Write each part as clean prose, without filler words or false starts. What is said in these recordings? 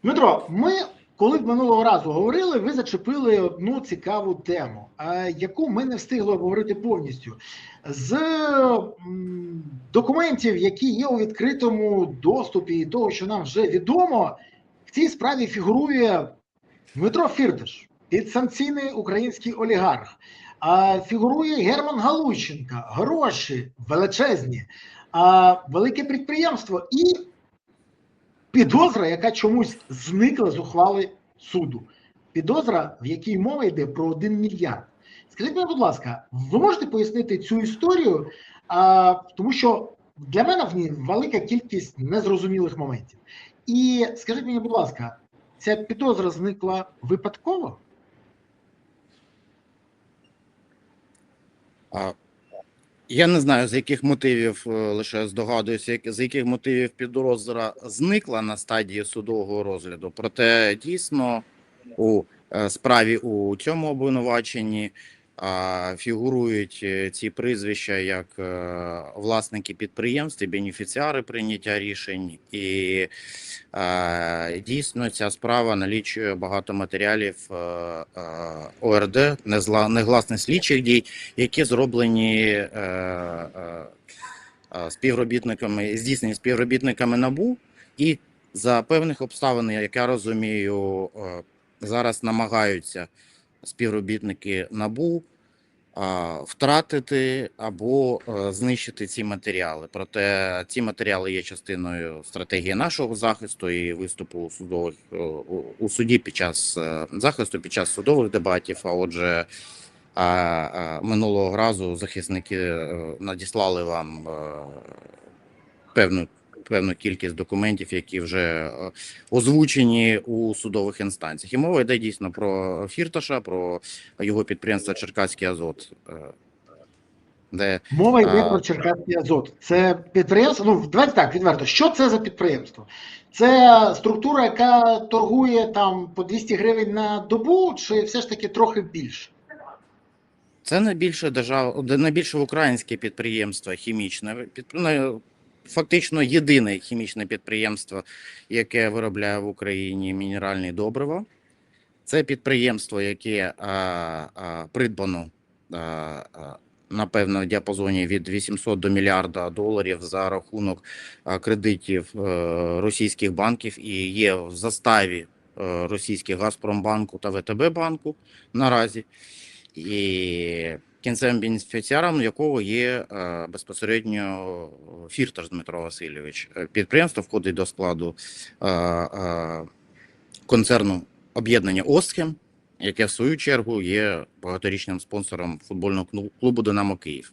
Дмитро, ми, коли минулого разу говорили, ви зачепили одну цікаву тему, яку ми не встигли обговорити повністю. З документів, які є у відкритому доступі, і того, що нам вже відомо, в цій справі фігурує Дмитро Фірташ, підсанкційний український олігарх. Фігурує Герман Галущенко, гроші величезні, велике підприємство і підозра, яка чомусь зникла з ухвали суду. Підозра, в якій мова йде про 1 мільярд. Скажіть мені, будь ласка, ви можете пояснити цю історію, тому що для мене в ній велика кількість незрозумілих моментів. І скажіть мені, будь ласка, ця підозра зникла випадково? Я не знаю, з яких мотивів, лише здогадуюся, з яких мотивів підозра зникла на стадії судового розгляду. Проте дійсно у справі у цьому обвинуваченні фігурують ці прізвища як власники підприємств і бенефіціари прийняття рішень. І дійсно ця справа налічує багато матеріалів ОРД, негласних слідчих дій, які зроблені здійснені співробітниками НАБУ, і за певних обставин, як я розумію, зараз намагаються співробітники НАБУ втратити або знищити ці матеріали. Проте ці матеріали є частиною стратегії нашого захисту і виступу у суді під час захисту, під час судових дебатів. А отже, минулого разу захисники надіслали вам певну кількість документів, які вже озвучені у судових інстанціях. І мова йде дійсно про Фірташа, про його підприємство «Черкаський Азот». Мова йде про «Черкаський Азот». Це підприємство, давайте так, відверто, що це за підприємство? Це структура, яка торгує там по 200 гривень на добу, чи все ж таки трохи більше? Це найбільше українське підприємство хімічне, фактично єдине хімічне підприємство, яке виробляє в Україні мінеральні добрива. Це підприємство, яке придбано, напевно, в діапазоні від 800 до мільярда доларів за рахунок кредитів російських банків і є в заставі російських Газпромбанку та ВТБ банку наразі. І кінцевим бенефіціаром якого є безпосередньо Фірташ Дмитро Васильович. Підприємство входить до складу концерну об'єднання «Остхем», яке в свою чергу є багаторічним спонсором футбольного клубу «Динамо Київ».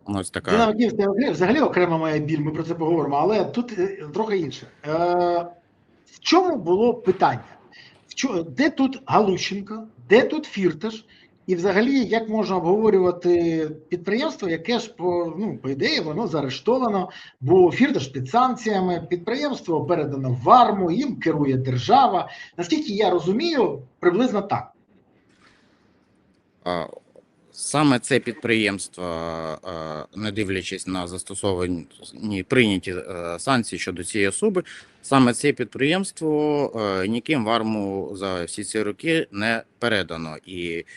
Ось така. «Динамо Київ» – це взагалі окрема моя біль, ми про це поговоримо, але тут трохи інше. В чому було питання? Де тут Галущенко, де тут Фірташ? І взагалі, як можна обговорювати підприємство, яке ж, по ідеї, воно заарештовано, бо Фірташ під санкціями, підприємство передано в АРМА, їм керує держава. Наскільки я розумію, приблизно так. Саме це підприємство, не дивлячись на застосовані прийняті санкції щодо цієї особи, саме це підприємство ніким в АРМА за всі ці роки не передано.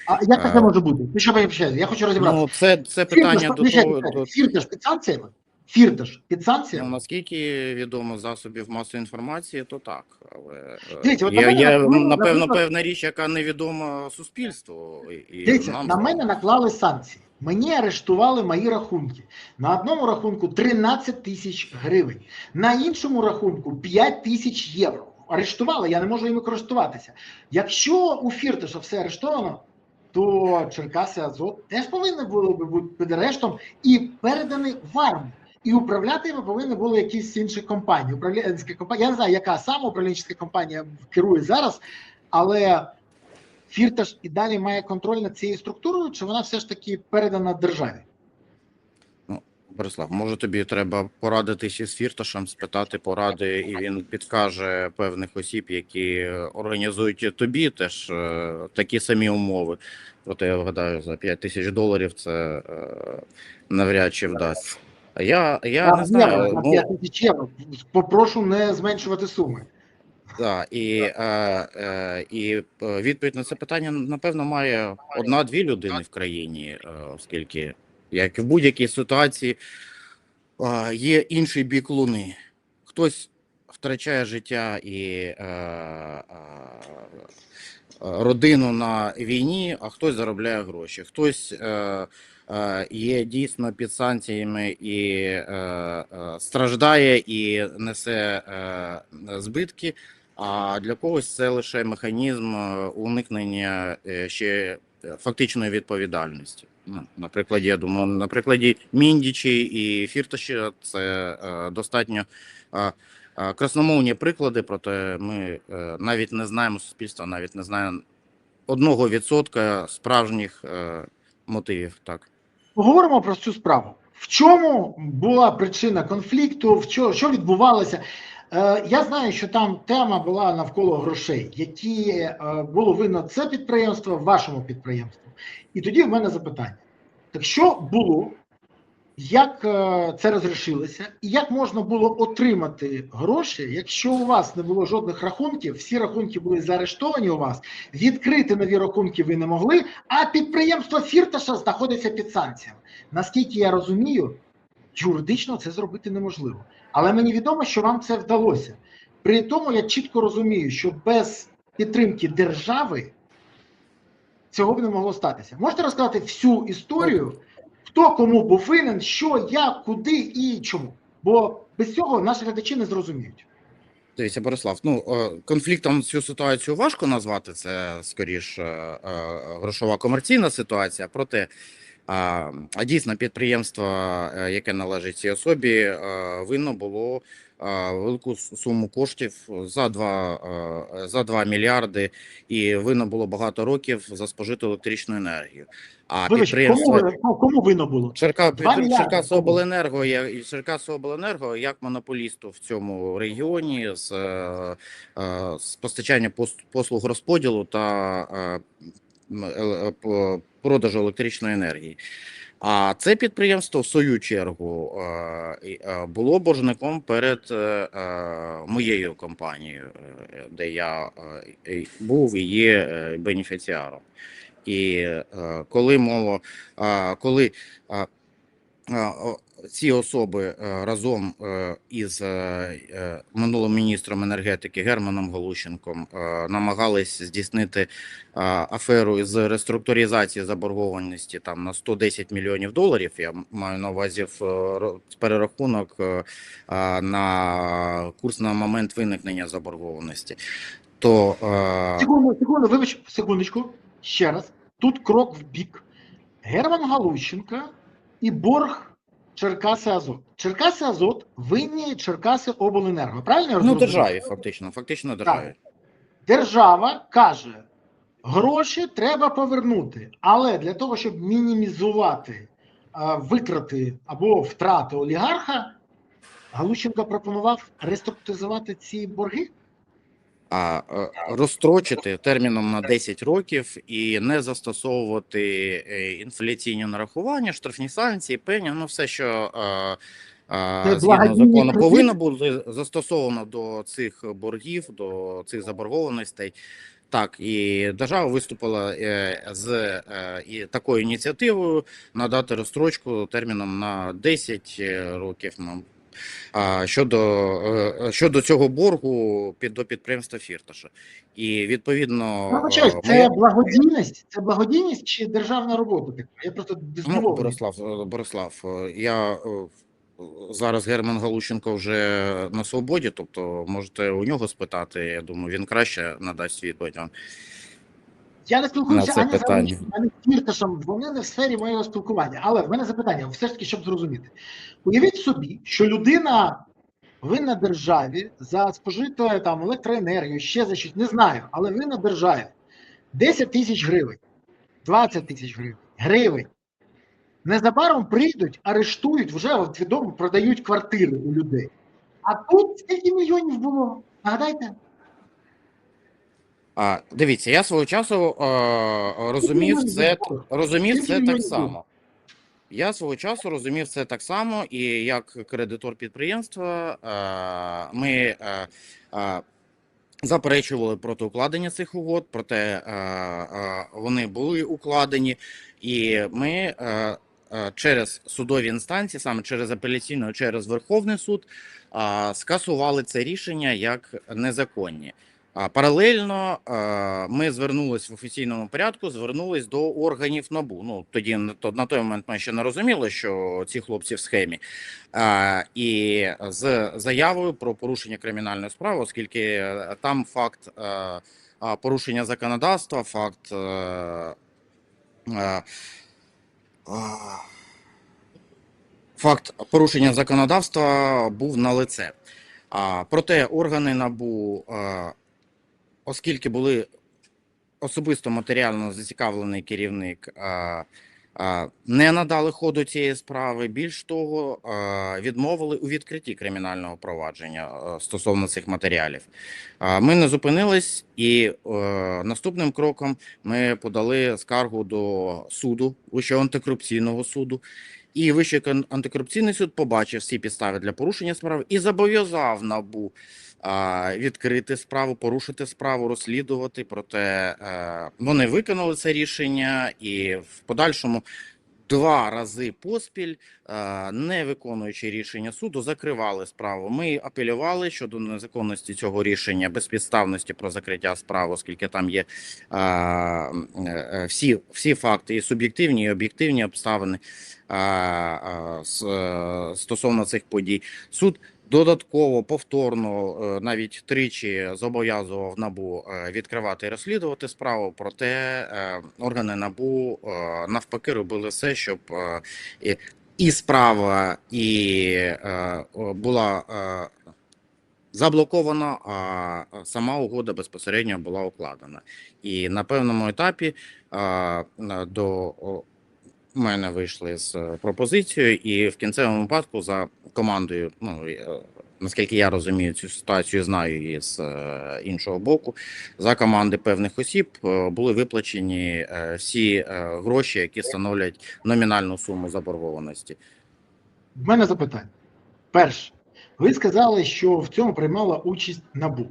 А як таке може бути? Ви що вибачаєте? Я хочу розібратися. Це питання до того. Фірташ під санкціями? Фірташ під санкціями? Наскільки відомо з засобів масової інформації, то так. Але дивіться, є, напевно, певна річ, яка невідома суспільству. Дивіться, на мене наклали санкції. Мені арештували мої рахунки. На одному рахунку 13 тисяч гривень, на іншому рахунку 5 тисяч євро. Арештували, я не можу їм користуватися. Якщо у Фірташа все арештовано, то Черкаси Азот теж повинні були бути під арештом і передані в АРМА. І управляти його повинні були якісь інші компанії. Я не знаю, яка саме управлінська компанія керує зараз, але Фірташ і далі має контроль над цією структурою, чи вона все ж таки передана державі? Борислав, може тобі треба порадитися з Фірташем, спитати поради, і він підкаже певних осіб, які організують тобі теж такі самі умови. Проте я вгадаю, за 5 тисяч доларів це навряд чи вдасться. Я не знаю. 5 тисяч євро. Попрошу не зменшувати суми. Да, відповідь на це питання, напевно, має одна-дві людини в країні, оскільки, як і в будь-якій ситуації, є інший бік луни. Хтось втрачає життя і родину на війні, а хтось заробляє гроші. Хтось є дійсно під санкціями і страждає і несе збитки. А для когось це лише механізм уникнення ще фактичної відповідальності. Ну, на прикладі, я думаю, на прикладі Міндічі і Фірташа це достатньо красномовні приклади, проте ми навіть не знаємо, суспільство навіть не знає 1% справжніх мотивів. Так. Поговоримо про цю справу. В чому була причина конфлікту, що відбувалося? Я знаю, що там тема була навколо грошей, які було винно це підприємство вашому підприємству. І тоді в мене запитання. Так що було, як це розрішилося, і як можна було отримати гроші, якщо у вас не було жодних рахунків, всі рахунки були заарештовані у вас, відкрити нові рахунки ви не могли, а підприємство Фірташа знаходиться під санкціями. Наскільки я розумію, юридично це зробити неможливо. Але мені відомо, що вам це вдалося. При тому я чітко розумію, що без підтримки держави цього б не могло статися. Можете розказати всю історію, хто кому був винен, що, як, куди і чому? Бо без цього наші глядачі не зрозуміють. Дивіться, Борислав, конфліктом цю ситуацію важко назвати, це скоріш грошова комерційна ситуація, проте дійсно підприємство, яке належить цій особі, винно було велику суму коштів за 2 мільярди і винно було багато років за спожиту електричну енергію. А підприємство кому винно було? Черкасиобленерго як монополісту в цьому регіоні з постачання послуг розподілу та продажу електричної енергії. А це підприємство, в свою чергу, було боржником перед моєю компанією, де я був і є бенефіціаром. І коли ці особи разом із минулим міністром енергетики Германом Галущенком намагались здійснити аферу з реструктуризації заборгованості там на 110 мільйонів доларів, я маю на увазі перерахунок на курс на момент виникнення заборгованості, то... Вибач, секундочку, ще раз. Тут крок в бік. Герман Галущенко і борг Черкаси Азот. Черкаси Азот винні Черкаси Обленерго. Правильно я розумію? Державі, фактично державі. Так. Держава каже, гроші треба повернути, але для того, щоб мінімізувати витрати або втрати олігарха, Галущенко пропонував реструктуризувати ці борги? Розстрочити терміном на 10 років і не застосовувати інфляційні нарахування, штрафні санкції, пені, все, що згідно закону повинно бути застосовано до цих боргів, до цих заборгованостей. Так, і держава виступила з такою ініціативою надати розстрочку терміном на 10 років. Щодо цього боргу до підприємства Фірташа. І відповідно... Це благодійність? Це благодійність чи державна робота? Я просто здивований. Борислав, я зараз Герман Галущенко вже на свободі, тобто можете у нього спитати, я думаю, він краще надасть відповідь. Я не спілкуюся ані з Галущенком, ані з Фірташем, вони не в сфері моєго спілкування. Але в мене запитання, все ж таки, щоб зрозуміти. Уявіть собі, що людина винна державі за спожиту там електроенергію, ще за щось, не знаю, але винна державі 10 тисяч гривень, 20 тисяч гривень. Незабаром прийдуть, арештують, вже відомо продають квартири у людей. А тут скільки мільйонів було? Нагадайте? Дивіться, я свого часу розумів це так само. Я свого часу розумів це так само, і як кредитор підприємства ми заперечували проти укладення цих угод, проте вони були укладені, і ми через судові інстанції, саме через апеляційну, через Верховний суд, скасували це рішення як незаконні. Паралельно ми звернулись в офіційному порядку, звернулись до органів НАБУ. Ну тоді на той момент ми ще не розуміли, що ці хлопці в схемі, і з заявою про порушення кримінальної справи, оскільки там факт порушення законодавства, факт порушення законодавства був налице. Проте органи НАБУ, оскільки були особисто матеріально зацікавлений керівник, не надали ходу цієї справи. Більш того, відмовили у відкритті кримінального провадження стосовно цих матеріалів. Ми не зупинились, і наступним кроком ми подали скаргу до суду, Вищого антикорупційного суду. І Вищий антикорупційний суд побачив всі підстави для порушення справи і зобов'язав НАБУ відкрити справу, порушити справу, розслідувати. Проте вони виконали це рішення і в подальшому 2 рази поспіль, не виконуючи рішення суду, закривали справу. Ми апелювали щодо незаконності цього рішення, безпідставності про закриття справи, оскільки там є всі факти, і суб'єктивні, і об'єктивні обставини стосовно цих подій. Суд додатково, повторно, навіть тричі зобов'язував НАБУ відкривати і розслідувати справу, проте органи НАБУ навпаки робили все, щоб і справа була заблокована, а сама угода безпосередньо була укладена. І на певному етапі до мене вийшли з пропозицією, і в кінцевому випадку за командою, наскільки я розумію цю ситуацію, знаю її з іншого боку, за команди певних осіб були виплачені всі гроші, які становлять номінальну суму заборгованості. В мене запитання. Перше, ви сказали, що в цьому приймала участь НАБУ.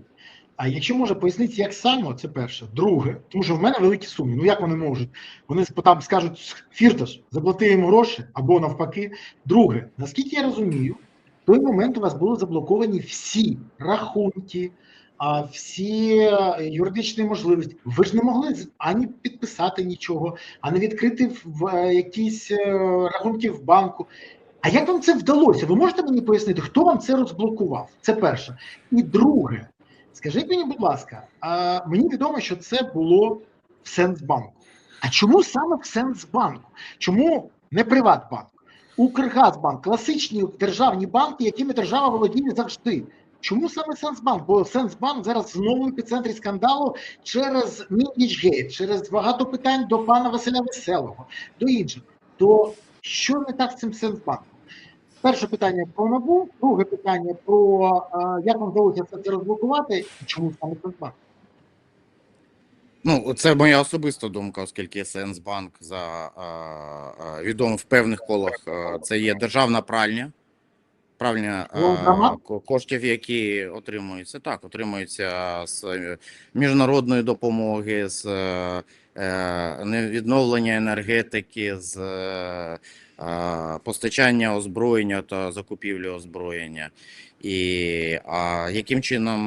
А якщо може пояснити, як саме, це перше. Друге, тому що в мене великі суми. Ну як вони можуть? Вони там скажуть, Фірташ, заплати їм гроші, або навпаки. Друге, наскільки я розумію, в той момент у вас були заблоковані всі рахунки, всі юридичні можливості. Ви ж не могли ані підписати нічого, ані відкрити якісь рахунки в банку. А як вам це вдалося? Ви можете мені пояснити, хто вам це розблокував? Це перше. І друге, скажіть мені, будь ласка, мені відомо, що це було в Сенсбанку. А чому саме в Сенсбанку? Чому не Приватбанк? Укргазбанк, класичні державні банки, якими держава володіє завжди. Чому саме Сенсбанк? Бо Сенсбанк зараз знову в епіцентрі скандалу через Міндічгейт, через багато питань до пана Василя Веселого, до інших. То що не так з цим Сенсбанком? Перше питання про НАБУ, друге питання про як вам вдалося все це розблокувати і чому саме Сенсбанк? Ну, це моя особиста думка, оскільки Сенсбанк відомо в певних колах, це є державна пральня коштів, які отримуються. Так, отримуються з міжнародної допомоги, з відновлення енергетики, з постачання озброєння та закупівлі озброєння. І яким чином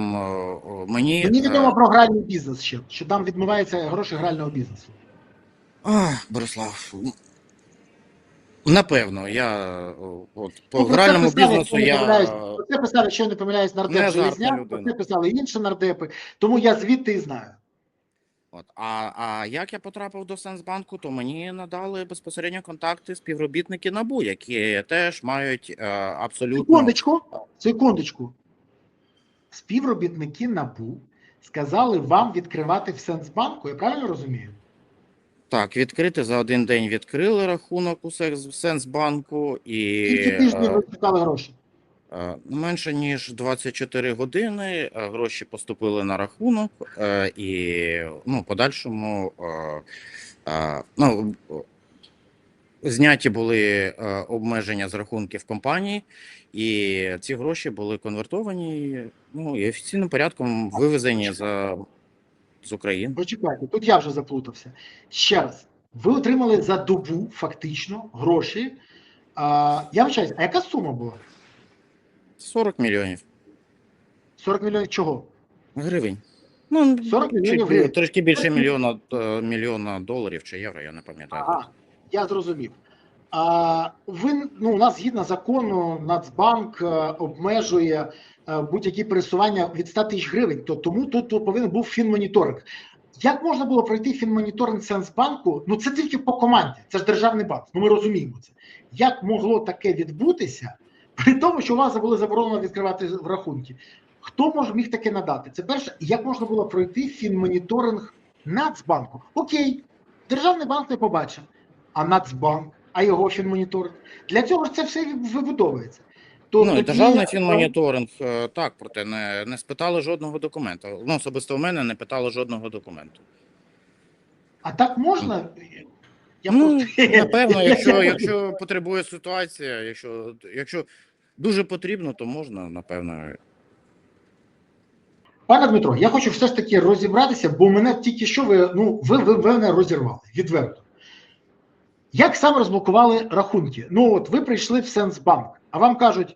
мені відомо про гральний бізнес ще, що там відмиваються гроші грального бізнесу. Борислав, напевно, по гральному бізнесу Це писали, що не помиляюсь, нардеп Железняк, це писали інші нардепи, тому я звідти і знаю. А як я потрапив до Сенсбанку, то мені надали безпосередньо контакти співробітники НАБУ, які теж мають абсолютно... Секундочку. Співробітники НАБУ сказали вам відкривати в Сенсбанку, я правильно розумію? Так, відкрити за один день відкрили рахунок у Сенсбанку і... Скільки тижнів ви чекали гроші? Менше ніж 24 години гроші поступили на рахунок, і подальшому зняті були обмеження з рахунків компанії, і ці гроші були конвертовані, ну, і офіційним порядком вивезені з України. Почекайте, тут я вже заплутався. Ще раз, ви отримали за добу фактично гроші. Я вибачаюсь, а яка сума була? 40 мільйонів 40 мільйонів чого? гривень. Ну, 40 мільйонів гривень. трошки більше мільйона доларів чи євро, я не пам'ятаю. Ага, я зрозумів. У нас згідно закону Нацбанк обмежує будь-які пересування від 100 тисяч гривень, тому тут повинен був фінмоніторинг. Як можна було пройти фінмоніторинг Сенсбанку? Ну це тільки по команді, це ж державний банк, ну ми розуміємо це. Як могло таке відбутися, при тому, що у вас було заборонено відкривати рахунки? Хто міг таке надати? Це перше. І як можна було пройти фінмоніторинг Нацбанку? Окей, державний банк не побачив, а Нацбанк, а його фінмоніторинг. Для цього ж це все вибудовується. Ну, і державний фінмоніторинг, так, проте не спитали жодного документу. Ну, особисто в мене не питали жодного документу. А так можна? Напевно, якщо потребує ситуація, якщо дуже потрібно, то можна, напевно. Пане Дмитро, я хочу все ж таки розібратися, бо мене тільки що ви мене розірвали, відверто. Як саме розблокували рахунки? Ну от ви прийшли в Сенсбанк, а вам кажуть,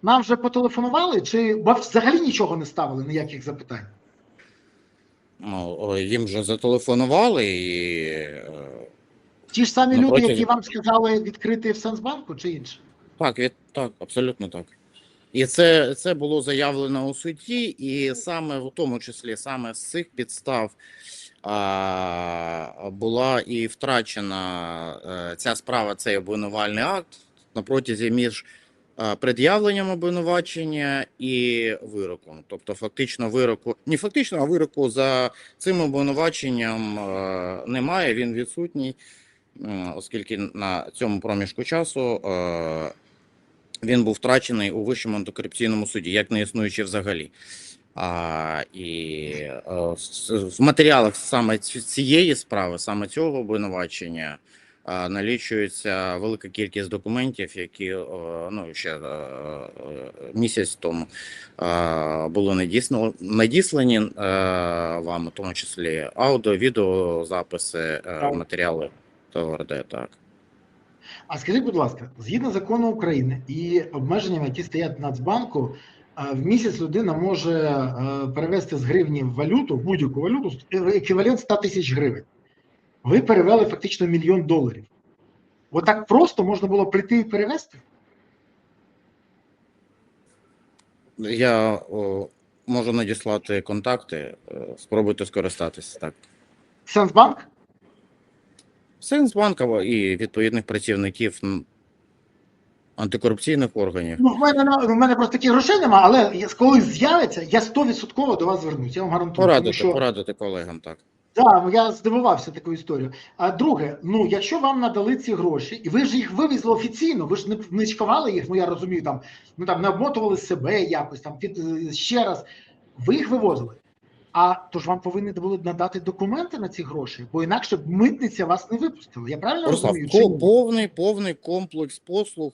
нам вже потелефонували, чи взагалі нічого не ставили, ніяких запитань? Ну, їм вже зателефонували і... Ті ж самі люди, які вам сказали відкрити в Сенсбанку, чи інше? Так, абсолютно так. І це було заявлено у суді, і саме в тому числі саме з цих підстав була і втрачена ця справа, цей обвинувальний акт на протязі між пред'явленням обвинувачення і вироком. Тобто фактично вироку, не фактично, а вироку за цим обвинуваченням немає, він відсутній, оскільки на цьому проміжку часу він був втрачений у Вищому антикорупційному суді, як не існуючи взагалі. В матеріалах саме цієї справи, саме цього обвинувачення, налічується велика кількість документів, які ще місяць тому були надіслані вам, у тому числі аудіо, відеозаписи, матеріали ТОРД, так. А скажіть, будь ласка, згідно закону України і обмеженням, які стоять в Нацбанку, в місяць людина може перевести з гривні в валюту, будь-яку валюту, еквівалент 100 тисяч гривень. Ви перевели фактично $1 мільйон. Отак просто можна було прийти і перевести? Я можу надіслати контакти, спробуйте скористатися, так. Сенсбанк? Сенсбанка і відповідних працівників антикорупційних органів. Ну, в мене просто таких грошей немає, але коли з'явиться, я 100% до вас звернусь, я вам гарантую. Порадити колегам, так. Так, я здивувався такою історією. А друге, якщо вам надали ці гроші, і ви ж їх вивезли офіційно, ви ж не чекували їх, я розумію, не обмотували себе якось, ще раз, ви їх вивозили. То ж вам повинні були надати документи на ці гроші, бо інакше б митниця вас не випустила. Я правильно розумію? Повний комплекс послуг.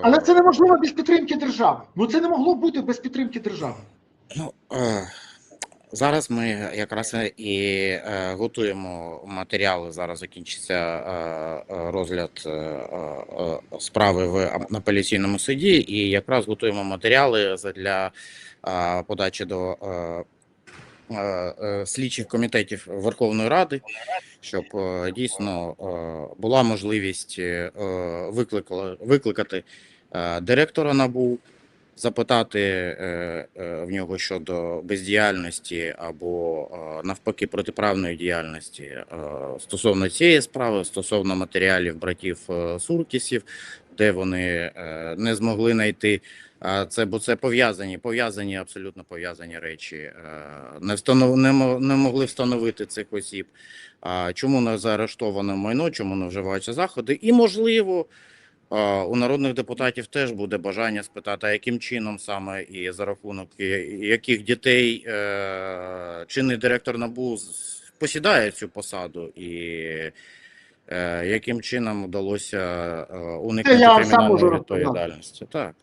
Але це неможливо без підтримки держави. Це не могло бути без підтримки держави. Зараз ми якраз і готуємо матеріали. Зараз закінчиться розгляд справи в апеляційному суді, і якраз готуємо матеріали для подачі до слідчих комітетів Верховної Ради, щоб дійсно була можливість викликати директора НАБУ, запитати в нього щодо бездіяльності або навпаки протиправної діяльності стосовно цієї справи, стосовно матеріалів братів Суркісів, де вони не змогли знайти. Бо це пов'язані, абсолютно пов'язані речі. Не могли встановити цих осіб. Чому не заарештовано майно, чому не вживаються заходи. І, можливо, у народних депутатів теж буде бажання спитати, а яким чином саме і за рахунок яких дітей чинний директор НАБУ посідає цю посаду. І яким чином вдалося Це уникнути я вам сам кримінальної можу розказати. відповідальності. Так.